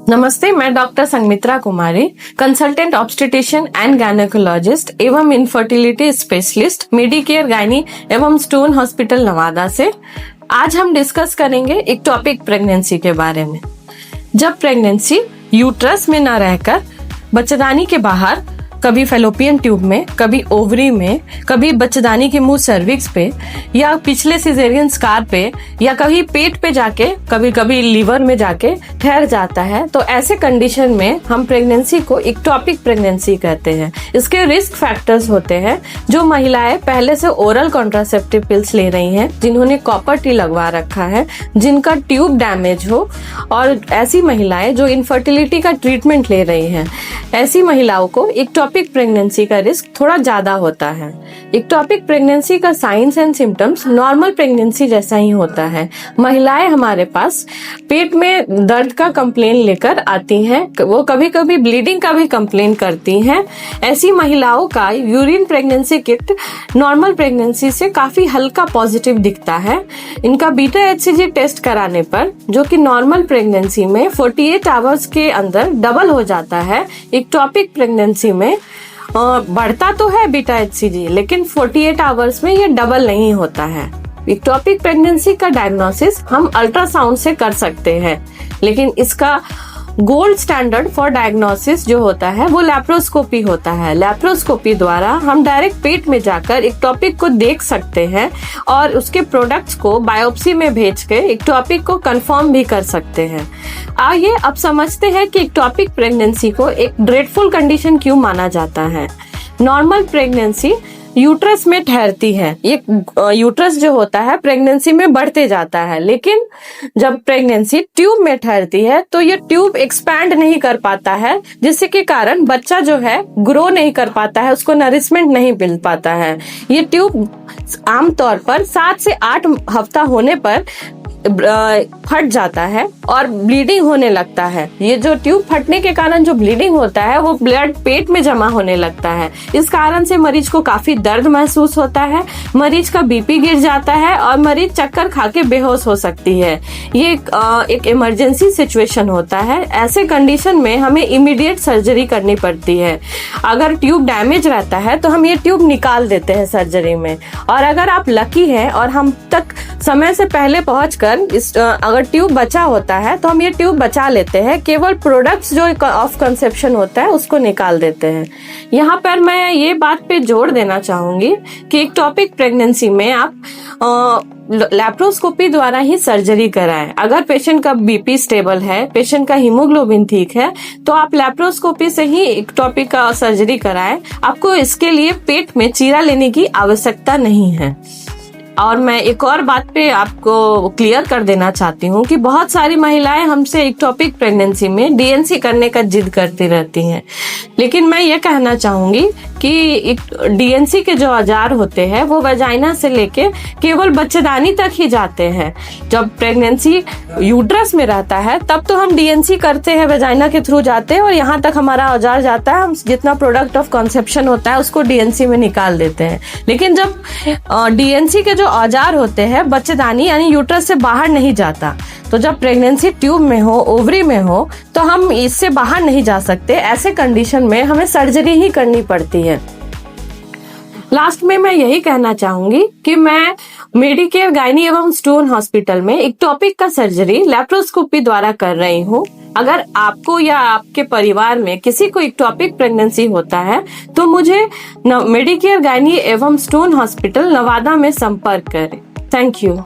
नमस्ते, मैं doctor Sanghamitra Kumari, consultant obstetrician and gynaecologist एवं इनफर्टिलिटी स्पेशलिस्ट मेडिकेयर गायनी एवं स्टोन हॉस्पिटल नवादा से। आज हम डिस्कस करेंगे एक टॉपिक प्रेगनेंसी के बारे में। जब प्रेगनेंसी यूट्रस में न रहकर बच्चेदानी के बाहर, कभी फेलोपियन ट्यूब में, कभी ओवरी में, कभी बच्चेदानी के मुंह सर्विक्स पे या पिछले सिजेरियन स्कार पे या कभी पेट पे जाके, कभी कभी लीवर में जाके ठहर जाता है, तो ऐसे कंडीशन में हम प्रेगनेंसी को इक्टोपिक प्रेगनेंसी कहते हैं। इसके रिस्क फैक्टर्स होते हैं जो महिलाएं पहले से ओरल कॉन्ट्रासेप्टिव पिल्स ले रही हैं, जिन्होंने कॉपर टी लगवा रखा है, जिनका ट्यूब डैमेज हो, और ऐसी महिलाएं जो इनफर्टिलिटी का ट्रीटमेंट ले रही हैं। ऐसी महिलाओं को इक्टोपिक प्रेगनेंसी का रिस्क थोड़ा ज्यादा होता है। इक्टोपिक प्रेगनेंसी का science and symptoms normal pregnancy जैसा ही होता है। महिलाएं हमारे पास पेट में दर्द का कंप्लेन लेकर आती हैं, वो कभी कभी ब्लीडिंग का भी कंप्लेन करती हैं। ऐसी महिलाओं का urine pregnancy kit normal pregnancy से काफी हल्का पॉजिटिव दिखता है। इनका बीटा HCG टेस्ट कराने पर, जो कि नॉर्मल प्रेगनेंसी में 48 आवर्स के अंदर डबल हो जाता है, इक्टोपिक प्रेगनेंसी में बढ़ता तो है बीटा HCG, लेकिन 48 आवर्स में ये डबल नहीं होता है। इक्टोपिक प्रेगनेंसी का डायग्नोसिस हम अल्ट्रासाउंड से कर सकते हैं, लेकिन इसका गोल्ड स्टैंडर्ड फॉर डायग्नोसिस जो होता है वो लैप्रोस्कोपी होता है। लैप्रोस्कोपी द्वारा हम डायरेक्ट पेट में जाकर इक्टोपिक को देख सकते हैं और उसके प्रोडक्ट्स को बायोप्सी में भेज के इक्टोपिक को कंफर्म भी कर सकते हैं। आइए अब समझते हैं कि इक्टोपिक प्रेगनेंसी को एक ड्रेडफुल कंडीशन क्यों माना जाता है। नॉर्मल प्रेगनेंसी यूट्रस में ठहरती है। ये यूट्रस जो होता है प्रेगनेंसी में बढ़ते जाता है, लेकिन जब प्रेगनेंसी ट्यूब में ठहरती है तो ये ट्यूब एक्सपैंड नहीं कर पाता है, जिसके कारण बच्चा जो है ग्रो नहीं कर पाता है, उसको नरिशमेंट नहीं मिल पाता है। ये ट्यूब आमतौर पर 7 से 8 हफ्ता होने पर फट जाता है और ब्लीडिंग होने लगता है। ये जो ट्यूब फटने के कारण जो ब्लीडिंग होता है वो ब्लड पेट में जमा होने लगता है। इस कारण से मरीज को काफी दर्द महसूस होता है, मरीज का बीपी गिर जाता है और मरीज चक्कर खा के बेहोश हो सकती है। ये एक इमरजेंसी सिचुएशन होता है। ऐसे कंडीशन में हमें इमीडिएट सर्जरी करनी पड़ती है। अगर ट्यूब डैमेज रहता है तो हम ये ट्यूब निकाल देते हैं सर्जरी में, और अगर आप लकी हैं और हम तक समय से पहले पहुंचकर अगर ट्यूब बचा होता है तो हम ये ट्यूब बचा लेते हैं। केवल प्रोडक्ट्स जो ऑफ कंसेप्शन होता है उसको निकाल देते हैं। यहाँ पर मैं ये बात पे जोर देना चाहूंगी कि इक्टोपिक प्रेगनेंसी में आप लैप्रोस्कोपी द्वारा ही सर्जरी कराएं। अगर पेशेंट का बीपी स्टेबल है, पेशेंट का हीमोग्लोबिन ठीक है, तो आप लैप्रोस्कोपी से ही इक्टोपिक का सर्जरी कराएं। आपको इसके लिए पेट में चीरा लेने की आवश्यकता नहीं है। और मैं एक और बात पे आपको क्लियर कर देना चाहती हूँ कि बहुत सारी महिलाएं हमसे इक्टोपिक प्रेगनेंसी में DNC करने का जिद करती रहती हैं, लेकिन मैं ये कहना चाहूंगी कि DNC के जो औजार होते हैं वो वजाइना से लेके केवल बच्चेदानी तक ही जाते हैं। जब प्रेगनेंसी यूट्रस में रहता है तब तो हम DNC करते हैं, वजाइना के थ्रू जाते हैं और यहाँ तक हमारा औजार जाता है, हम जितना प्रोडक्ट ऑफ कंसेप्शन होता है उसको DNC में निकाल देते हैं। लेकिन जब DNC के जो औजार होते हैं बच्चेदानी यानी यूट्रस से बाहर नहीं जाता, तो जब प्रेगनेंसी ट्यूब में हो, ओवरी में हो, तो हम इससे बाहर नहीं जा सकते। ऐसे कंडीशन में हमें सर्जरी ही करनी पड़ती है। लास्ट में मैं यही कहना चाहूंगी कि मैं मेडिकेयर गायनी एवं स्टोन हॉस्पिटल में इक्टोपिक का सर्जरी लैप्रोस्कोपी द्वारा कर रही हूँ। अगर आपको या आपके परिवार में किसी को इक्टोपिक प्रेगनेंसी होता है तो मुझे मेडिकेयर गायनी एवं स्टोन हॉस्पिटल नवादा में संपर्क करें। Thank you.